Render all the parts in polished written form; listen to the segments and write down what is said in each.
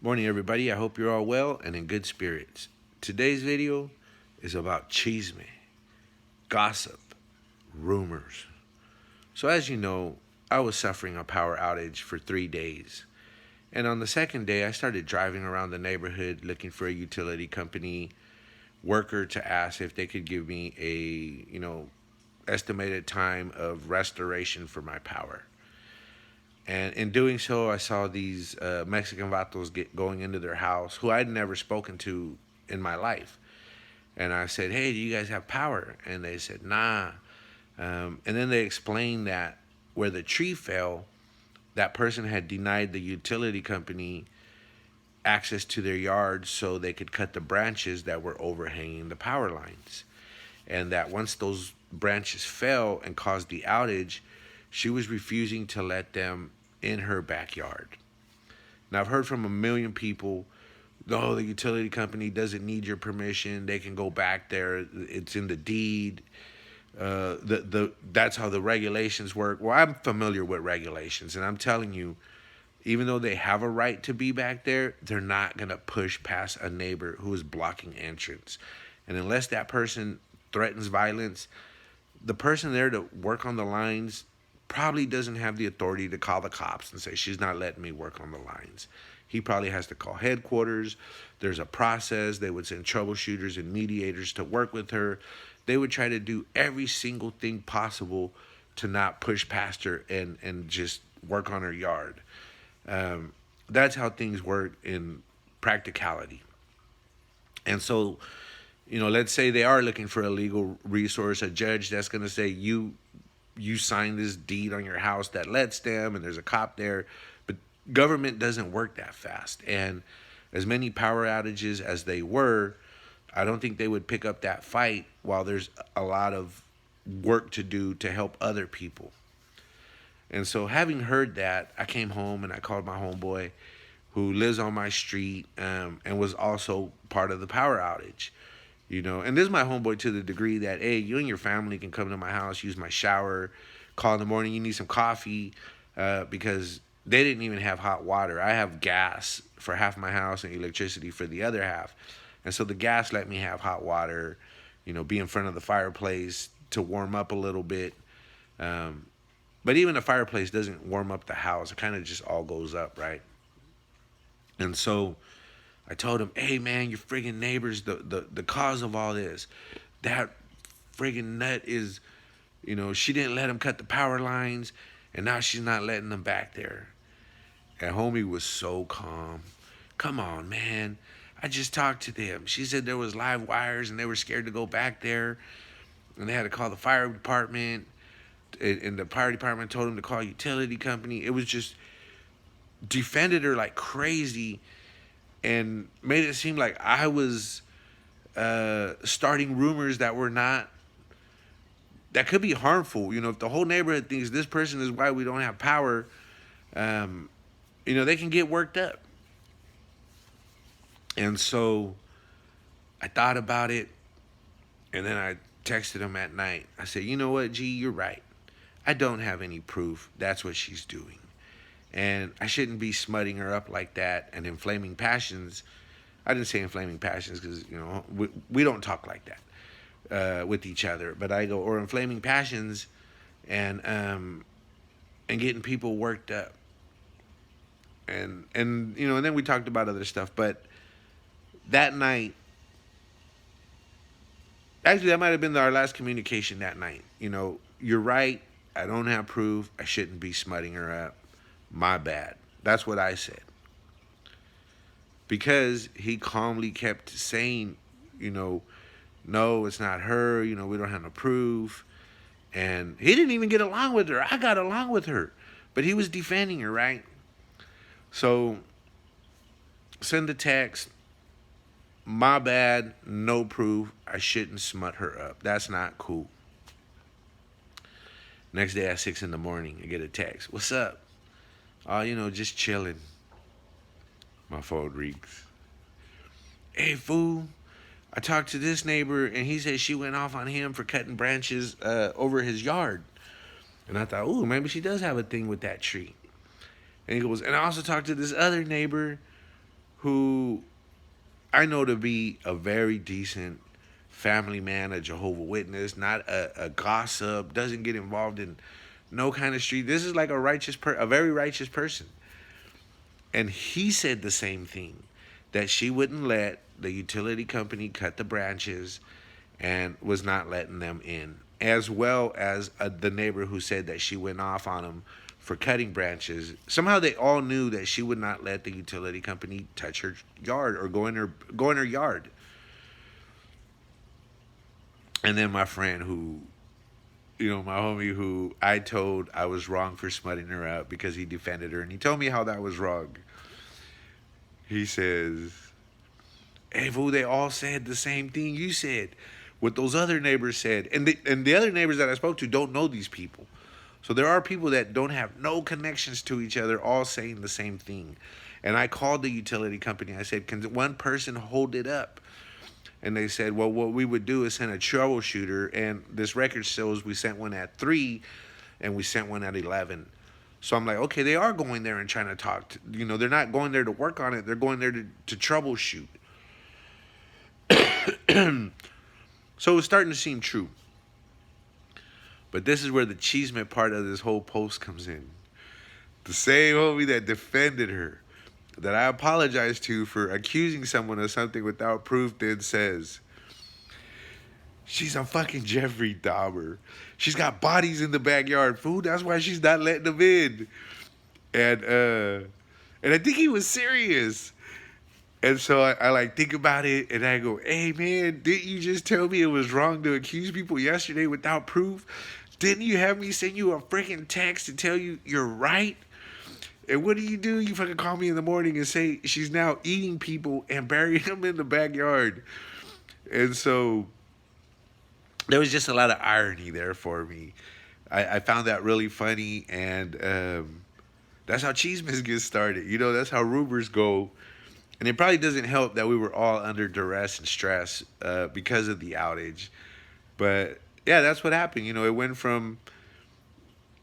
Morning, everybody. I hope you're all well and in good spirits. Today's video is about chisme, gossip, rumors. So, as you know, I was suffering a power outage for 3 days. And on the second day, I started driving around the neighborhood looking for a utility company worker to ask if they could give me estimated time of restoration for my power. And in doing so, I saw these Mexican vatos going into their house who I'd never spoken to in my life. And I said, "Hey, do you guys have power?" And they said, "Nah." And then they explained that where the tree fell, that person had denied the utility company access to their yard so they could cut the branches that were overhanging the power lines. And that once those branches fell and caused the outage, she was refusing to let them in her backyard. Now, I've heard from a million people, no, the utility company doesn't need your permission. They can go back there. It's in the deed. That's how the regulations work. Well, I'm familiar with regulations, and I'm telling you, even though they have a right to be back there, they're not going to push past a neighbor who is blocking entrance. And unless that person threatens violence, the person there to work on the lines probably doesn't have the authority to call the cops and say, she's not letting me work on the lines. He probably has to call headquarters. There's a process. They would send troubleshooters and mediators to work with her. They would try to do every single thing possible to not push past her and just work on her yard. That's how things work in practicality. And so, let's say they are looking for a legal resource, a judge that's going to say you signed this deed on your house that lets them, and there's a cop there. But government doesn't work that fast. And as many power outages as they were, I don't think they would pick up that fight while there's a lot of work to do to help other people. And so, having heard that, I came home and I called my homeboy who lives on my street, and was also part of the power outage. And this is my homeboy to the degree that, hey, you and your family can come to my house, use my shower, call in the morning, you need some coffee, because they didn't even have hot water. I have gas for half my house and electricity for the other half. And so the gas let me have hot water, be in front of the fireplace to warm up a little bit. But even the fireplace doesn't warm up the house. It kind of just all goes up, right? And so I told him, hey, man, your friggin' neighbor's the cause of all this. That friggin' nut is, she didn't let him cut the power lines, and now she's not letting them back there. And homie was so calm. Come on, man. I just talked to them. She said there was live wires, and they were scared to go back there, and they had to call the fire department, and the fire department told them to call a utility company. It was just defended her like crazy, and made it seem like I was starting rumors that could be harmful. If the whole neighborhood thinks this person is why we don't have power, they can get worked up. And so I thought about it, and then I texted him at night. I said, you know what, G, you're right. I don't have any proof that's what she's doing. And I shouldn't be smutting her up like that and inflaming passions. I didn't say inflaming passions because, we don't talk like that with each other. But I go, or inflaming passions and getting people worked up. And then we talked about other stuff. But that night, actually, that might have been our last communication that night. You're right. I don't have proof. I shouldn't be smutting her up. My bad. That's what I said. Because he calmly kept saying, no, it's not her. We don't have no proof. And he didn't even get along with her. I got along with her. But he was defending her, right? So, send a text. My bad. No proof. I shouldn't smut her up. That's not cool. Next day at 6 a.m, I get a text. What's up? Oh, just chilling. My phone rings. Hey, fool. I talked to this neighbor, and he said she went off on him for cutting branches over his yard. And I thought, ooh, maybe she does have a thing with that tree. And he goes, and I also talked to this other neighbor who I know to be a very decent family man, a Jehovah Witness, not a gossip, doesn't get involved in no kind of street. This is like a very righteous person. And he said the same thing, that she wouldn't let the utility company cut the branches and was not letting them in, as well as the neighbor who said that she went off on him for cutting branches. Somehow they all knew that she would not let the utility company touch her yard or go in her yard. And then my friend who, my homie who I told I was wrong for smutting her out because he defended her, and he told me how that was wrong. He says, "Hey, fool, they all said the same thing you said, what those other neighbors said." And the other neighbors that I spoke to don't know these people. So there are people that don't have no connections to each other all saying the same thing. And I called the utility company. I said, "Can one person hold it up?" And they said, "Well, what we would do is send a troubleshooter." And this record shows we sent one at 3 and we sent one at 11. So I'm like, okay, they are going there and trying to talk. They're not going there to work on it. They're going there to troubleshoot. So it was starting to seem true. But this is where the Chisme part of this whole post comes in. The same homie that defended her, that I apologized to for accusing someone of something without proof, then says, "She's a fucking Jeffrey Dahmer. She's got bodies in the backyard, fool. That's why she's not letting them in." And I think he was serious. And so I like think about it and I go, "Hey man, didn't you just tell me it was wrong to accuse people yesterday without proof? Didn't you have me send you a freaking text to tell you you're right? And what do? You fucking call me in the morning and say she's now eating people and burying them in the backyard." And so there was just a lot of irony there for me. I found that really funny, and that's how Cheesemas get started. That's how rumors go. And it probably doesn't help that we were all under duress and stress because of the outage. But yeah, that's what happened. It went from,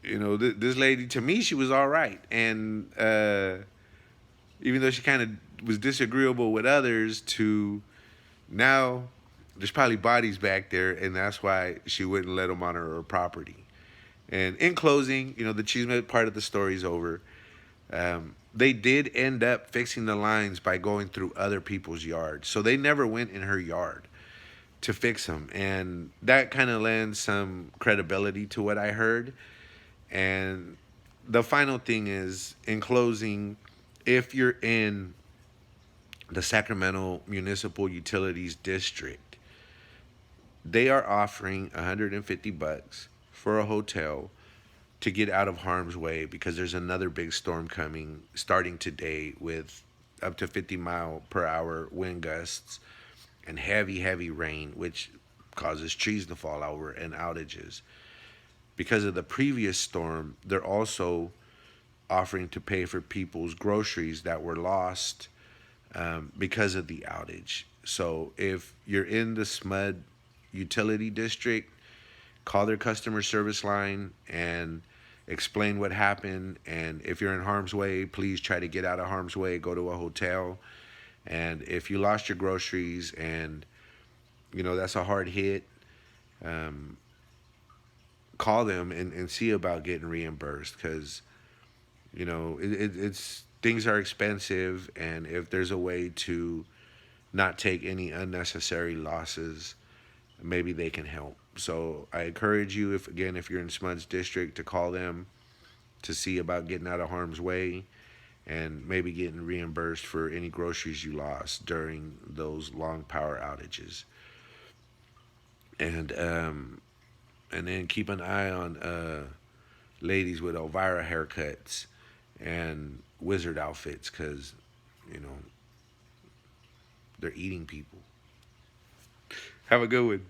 this lady, to me, she was all right. And even though she kind of was disagreeable with others, to now there's probably bodies back there, and that's why she wouldn't let them on her property. And in closing, the Chisme part of the story's over. They did end up fixing the lines by going through other people's yards. So they never went in her yard to fix them. And that kind of lends some credibility to what I heard. And the final thing is, in closing, if you're in the Sacramento Municipal Utilities District, they are offering $150 for a hotel to get out of harm's way, because there's another big storm coming starting today with up to 50-mile-per-hour wind gusts and heavy rain, which causes trees to fall over and outages. Because of the previous storm, they're also offering to pay for people's groceries that were lost because of the outage. So if you're in the SMUD utility district, call their customer service line and explain what happened. And if you're in harm's way, please try to get out of harm's way, go to a hotel. And if you lost your groceries and, that's a hard hit, call them and see about getting reimbursed, because, it's things are expensive. And if there's a way to not take any unnecessary losses, maybe they can help. So I encourage you, if you're in Smud's district, to call them to see about getting out of harm's way and maybe getting reimbursed for any groceries you lost during those long power outages. And then keep an eye on ladies with Elvira haircuts and wizard outfits, because they're eating people. Have a good one.